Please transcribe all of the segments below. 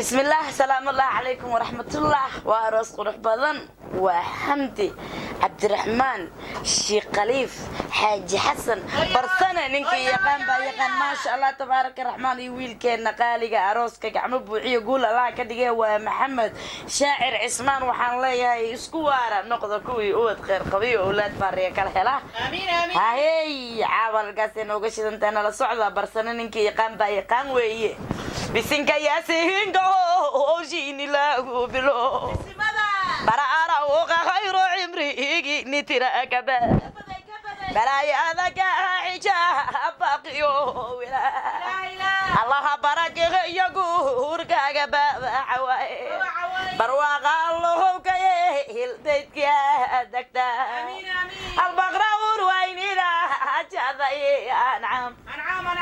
بسم الله السلام الله عليكم ورحمة الله وأرس قرح بدن وحمدي عبد الرحمن الشيخ خليف حاج حسن برسنة ننكي يقان بايقان ما شاء الله تبارك الرحمن يويل كينا قاليقا أروسكا عمب وعي يقول الله كدقا ومحمد شاعر عثمان وحان ليا يسكوارا نقضى كوي أود خير قوي أولاد باريا كالهلا آمين آمين هاي عاول قاسين وقشد انتنا لصعدة برسنة ننكي يقان بايقان وي بسنك يا سيهنكو وجيني لاغو بلو برا وقا خير عمري نترى كبا بلاي ذاك حجاب باقيو ولا الله بارك يقول كاغبا عواي برواق الله كيل بيتك يا دكتا البقرة ورويني لا جاذي انعام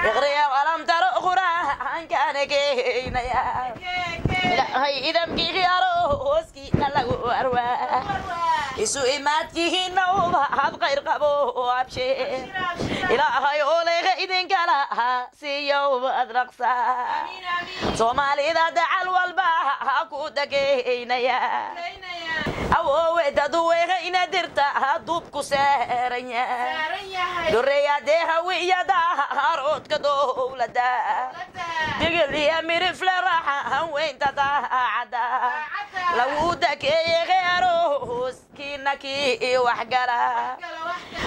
اغري ولم تر اخرى كان كينا يا هاي اذا مكي روسكي نلغو ارواح يسو إماتي نوم هاد غير قبو أبشي إلهي أولي غيدين كلا سيوم أدرقصا صومالي إذا دعا الوالبا كودكينا يا أو دادو غينا درتا دوبكو سارنيا دريا ديها ويا دارود كدولة دا تقلي أمير فلراحة وين تتعدا لو دكي غيروس كينكي وحقرا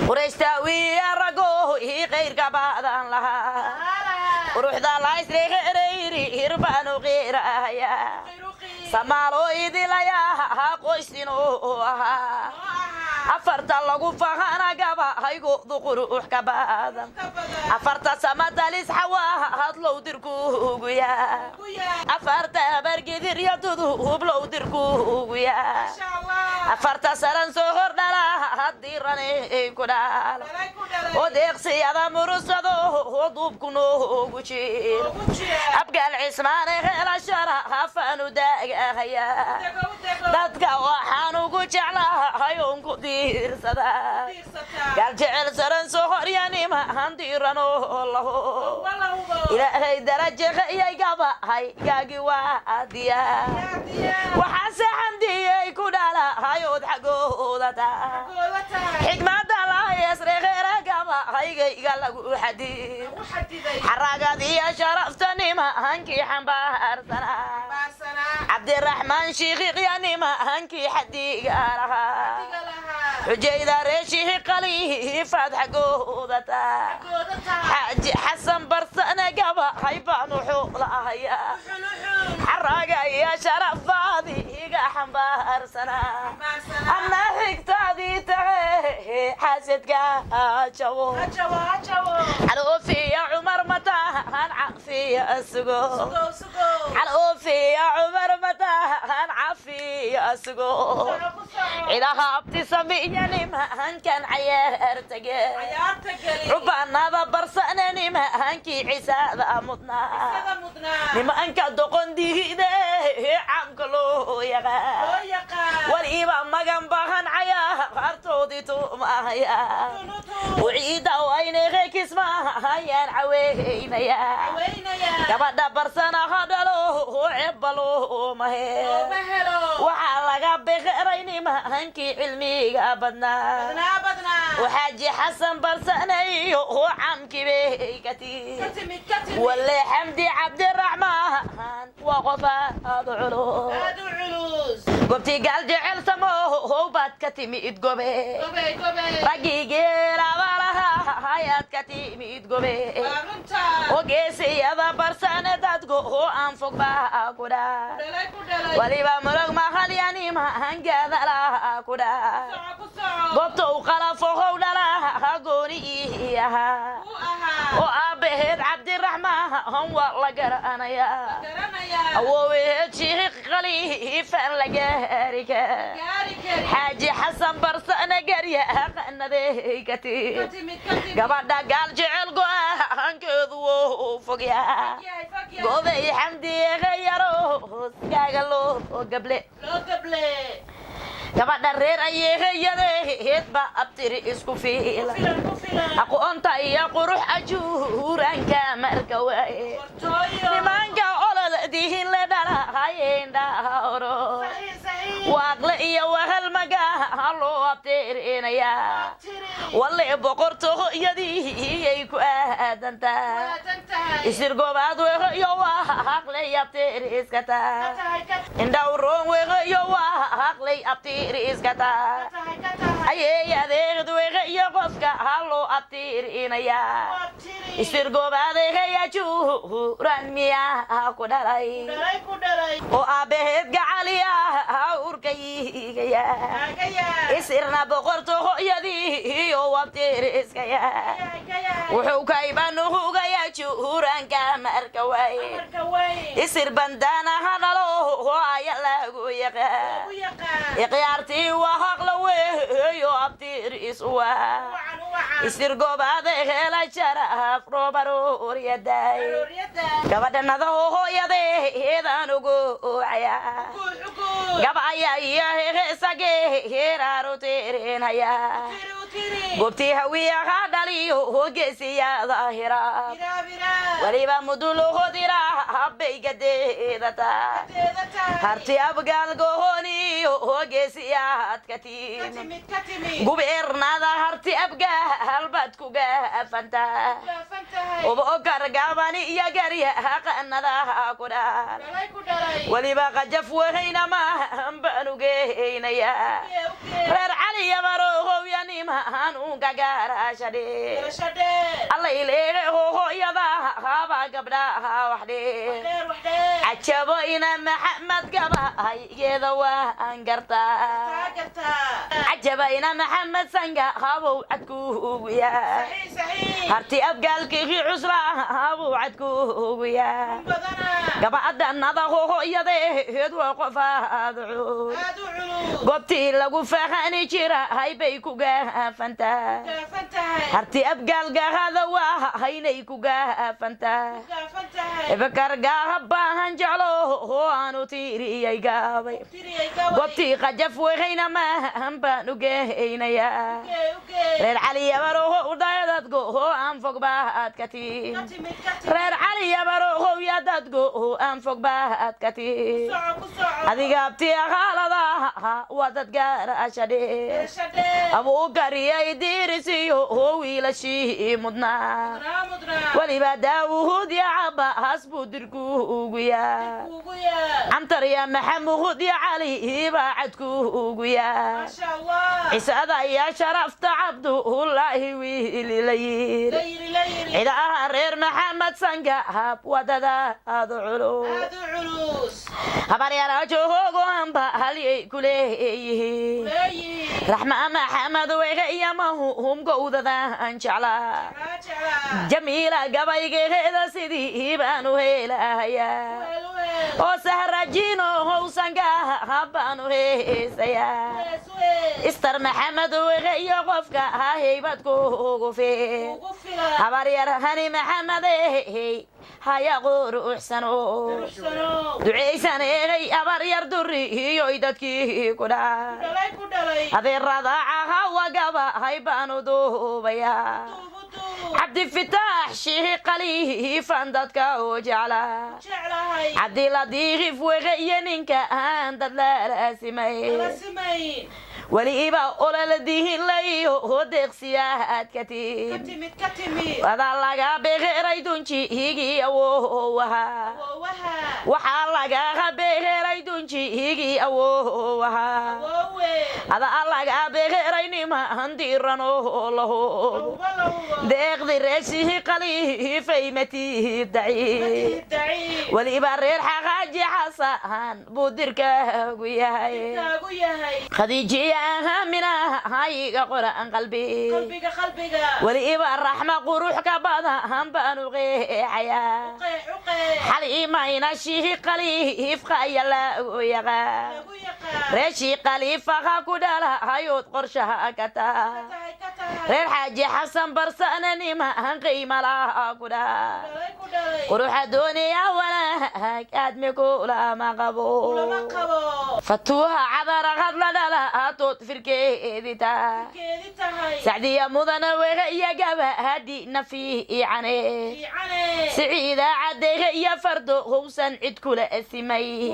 وريستاوي الرقو غير كبادان لها وروح ذا الله يسري غيري هربانو غيرايا سمالو إيدي ليا قوشتينوها أفرت اللقو فخانا قبا هايقو ذقروح كبادان أفرت سمد لسحوا هطلو دركو قويا أفرت برقي ذريا تذو بلو دركو قويا أفرت سرن سوغر دالا هديراني كدال وديقسي هذا مرسدو وضوب كنو قوشير أبقى العثمان غير الشرع فانو داقا هيا دادك وحانو قوشعلا هيون قدير سدا قال جعل سرن سوغر يعني ما هنديرانو الله إلهي درجة غيا قبا هاي قاقي واديا وحاسي حمدي كدالا هايود حقودتا حكمة الله يسري غير قبا هاي قال حديد حراقاتي يا شرفتني ما هنكي حنبار سنة عبد الرحمن شيخي يعني ما هنكي حدي قالها حجيدا ريشي قلي فاتح قودتا حاج حسن برسنا قبا هيبانو حولها يا حراقا يا شرف فاضي حنبار سنة أنا حكتادي تعي حاسدك هاتشو حلوفي يا عمر متى هنعفي السقو حلوفي يا عمر متى هنعفي السقو إذا هابتي سميني ما هنكن عيارتك ربنا ببرسنني ما هنكي عساد مدنا لما أنك دقن دي عمكلو يغا والإيبا مغان بغان عيارتو دي تومايا وعيدا ويني غيك اسمها يان عوينا يا كبدا برسنا هدلو عبلو مهي وحالغا بغيريني ما هنكي علمي بدنا وحاجي حسن برسني وعمكي بيكتي واللي حمدي عبد الرحمن وقفا هذا علوس قبتي قال جعل سموه بات كتمي اتقبي رقيقي لها حياة كتيمي تقبي وقيسي هذا برسانة تدقو أنفق باكودا وليبا مرق ما خلياني ما هنقذ لها كودا قبتو خلفوه ودلها قونيها وأبهد عبد الرحمن والله قرأنا يا ووهد شيخ خليفة لقارك حاجي حسن برسانة قرية قنا ذيكتي قبضة قال جعل قوان كذو فوقيا قوذي حمدي غيرو سكاقلو قبلي gabadha reer ayeehayadeed ba abtiri isku fiila aqoonta iyo qurux ajuuranka marka waaye nimanka olada dihin le dhala hayendhaoro waaqle iyo wahal magaalo abtirinaya walle boqortooyadii ay ku aadantaa isir goobaad weeqo iyo waaqle abtiriskata indhawroon weeqo iyo waaqle abtiriskata ayay adeeqd weeqo iyo qofka halo abtirinaya isir goobaadaya juuran miyaa ku dhalay oo aabaheed gacaliya urkaygaya isirna boqortooyadii iyo abtiriskaya wuxuu kaybanuhugaya juuranka marka waaye isir bandaana hadalo aya lagu yaqaan ikhyaartii wahaqla weeyo abtiris waa isir goobaada hela jaraf roobarooryaday gabadhanada hooyadeedan ugu caya gabaya iyo heesage heeraaro teerinaya goobtii hawiyaha dhaliyo geesiyaada hira waliba muduluhodira habbaygadeedata harti abgaalgohoniyo geesiyaadka tiimi gubeernada harti abgaalbaad ku gaafanta obokargabani iyo garyaqanada ku dhaal waliba qajaf wehayna maan baanu geynaya reer caliyabarohowyanimaan ungagaarashadhe alla ileege hohoyada haba gabdhaha waxdhe cajabo ina maxamed gabaygeeda waan gartaa cajaba ina maxamed sanga habow cadkuugu yaa harti abgaalkii cusla habow cadkuugu yaa gabadhanada hohoyadeed waa qofaad goobtii lagu fahani jira haybay ku gaafantaa harti abgaalgahada waa haynay ku gaafantaa ebakargaaha baahan jeclo oo aanu tiiriyay gaabay goobtii qajaf wehayna maahan baanu geynayaa reer caliyabarohow dayadadgo oo aan fog baad ka tiin reer caliyabarohow yadadgo oo aan fog baad ka tiin adiga abti aqaaladaha waa dad gaarashadhe abuu gariyay diirisiyo oo wiilashii mudnaa waliba daawuud ya cabaas buu dirkuugu yaa camtar ya maxamuud ya cali baa cadkuugu yaa cisaada ya sharafta cabdullaahi wiili la yiri cidaha reer maxamed sangahab wadadaadu culus habaryara joogo amba halyay ku leeyihiin raxma maxamed wega iyo mahum gowdadan jeclaa jamiila gabaygeeda sidii baanu helahayaa oo sahrajino howsangaha baanu heesayaa istar maxamed wega iyo qofka haybad kuugu fiil habaryar hani maxamedey haya quruxsano ducaysan eegay habaryar duri iyoy dadkii ku dhalay adeeradacaha wagaba haybaanu duubayaa cabdifataax shihi qaliifan dadka oo jeclaa cabdiladiif wega iyo ninka aan dad lalaasimayn waliba ololadihin layo deeqsiyaadka timid wadaa laga beeray dunjigii awowaha waxaa lagaa beeray dunjigii awowaha adaa laga beeray niman dirano laho deeqdi reeshihi qaliifay matiid daciif waliba reer xaqaaji xasan buu dirkaagu yahay khadiijiya aamina hayga qoran qalbiga waliba raxma qurux ka badan baanu qeexayaa xaliimayna shihi qaliifka ayaa lagu yaqaan reeshii qaliifaha ku dhalahayood qorshaha ka tahay reer xaaji xasan barsana niman qiima laha ku dhahay quruxa doonaya wanaag aadmi kulama qabo fatuuha cadara hadla dhalatood firkeedi tahay sacdiya mudana wehe iyo gabahadi nafiicane siciida cadehe iyo fardo howsan cid kula simay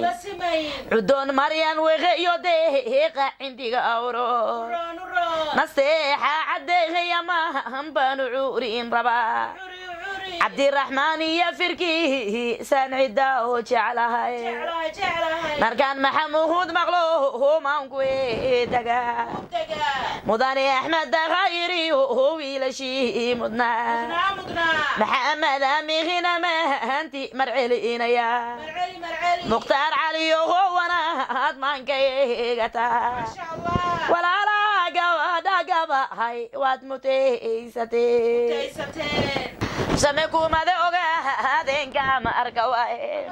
cudoon maryan wehe iyo deeqa cindiga awro naseexa cadehe yamahan baanu cuurin rabaa cabdiraxmaan iyo firkii sancida oo jeclahay markaan maxamuud maqlo homaanku daga mudane axmed dakhayri wiilashii mudnaa maxamed amihina mahanti marcelinaya mukhtaar caliyo wanaad maanka eegata walaalaha gabadha gabahay waad mutaysatee سمكومده ogaadeenka ma arka waaye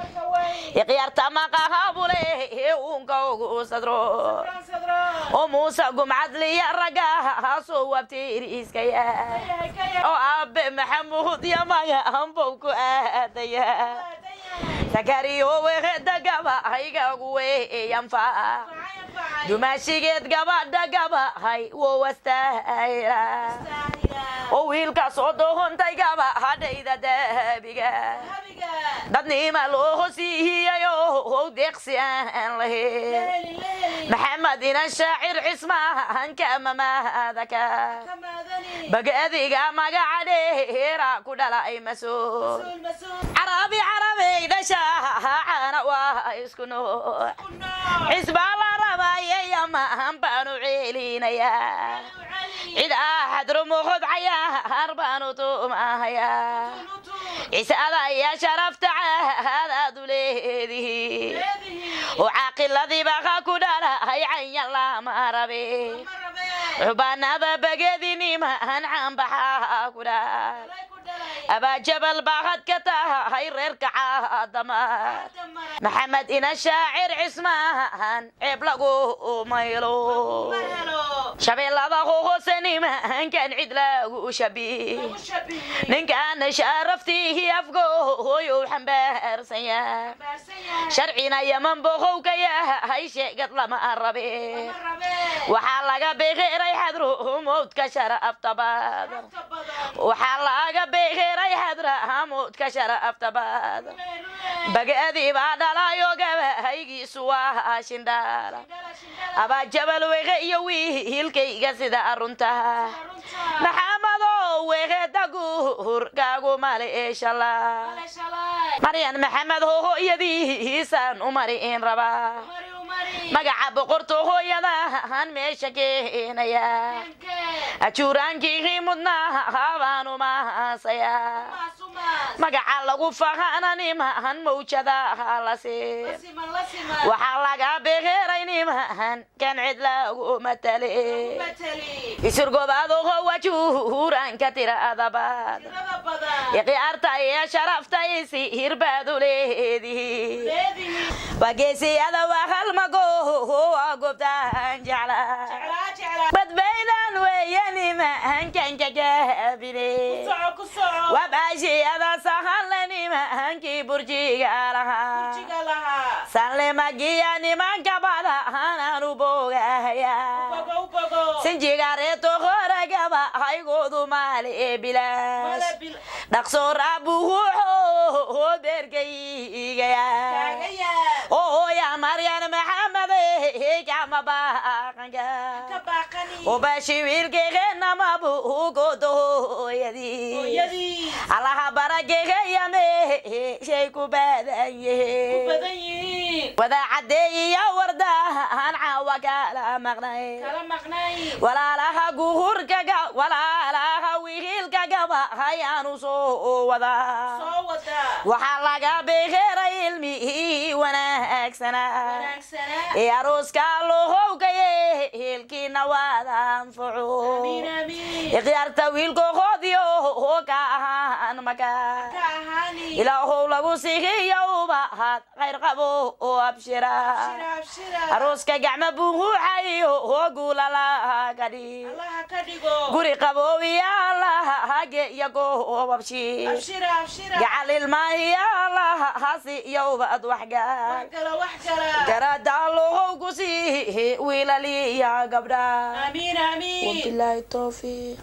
iqyarta maqahabule uunka sadro oo muusa gumcadliya raga soo wabtiiriiska oo aabe maxamuud yamaga ambow ku aadaya sakariyo weexda gaba hayga weeyanfa dumaashigeed gabadha gaba hay woo wastaayra oo wiilka soo doontay gaba hadayda dabiga dadnima loo hosiiyayo oo deeqsi aan lahayn maxamed ina shaacir cismaan kama maadaka bagadiga magacadheera ku dhalay masuul carabi dhashaana waa isku noo cisbaala rabayaya mahan baanu ceelinaya cid ahad rumuqod cayaar baanu tuumahaya cisaada ya sharafta caadaad u leedihi oo caaqiladii baa ku dhalay cayan lama rabe xubaanada bagedinimahan caanbaxaa ku dhalay أبا جبل باغد كتاه هاي ريرك عادما محمد إنا شاعر عثمان عبلغو ميلو شبيل هذا سني ما كان عدله شبيه نين كان شرفتي أفقو يوحنبار سيا شرعنا يمن بخوك يا هاي شيء قد لما الربي وحالك بغير يحضروا موت كشرف طباب وحالك بغير يحضر موت كشرف طباب بقدي بعد لا يوجب هيجي سوا شندارا أبا جبل وغي ويل كي قصد أرنتا محمد وغي تقول كاغو مالي إيش الله مريان محمد هو يدي سان ومريين ربا magaca boqorto hooyadahan meesha keenaya ajuuraankii mudnaa habaanu maasaya magaca lagu fahananimahan mawjada halase waxaa laga beeray nimahan kan cid lagu matale isurgobaado wajuuranka tiraadabad iqyaarta iyo sharafta isi hirbaadu leedihi wageesiyada waxal mago وقبتان جعلا بدبيدان وياني ما هنكن كجابني وباشي هذا سهلني ما هنكي برجي لها سلم جياني ما كبلا أنا ربوغا يا سنجي غاريتو خورجا هاي غودو مالي بلاش نقصور أبوه هو برجي يا أوه يا مريم محمد كما باقني وباشي ويلكينا ما بوغودو يدي الله بركه يا مي شيكو بدنيه وذا عدي يا ورده هنعوا كلام مغني ولا لها جهور كجا ولا لها ويل كجا هيانو سو وذا وحلقة بغير علمي وانا أكسنا يا روس كالو هو كيه الكينا وذا انفعو يغير تويل كو gurigoodii oo ka ahaan makaan ilaahow lagu siihiyo ubahad khayr qabo oo abshira arooska gacma buuxayo oo guulala kadhi guri qaboobiya lahage iyago oo abshir gacal ilmaahiya lahasi iyo ubad waxgaal garadaalow gusii wiilaliya gabdha wabilaahi tawfiiq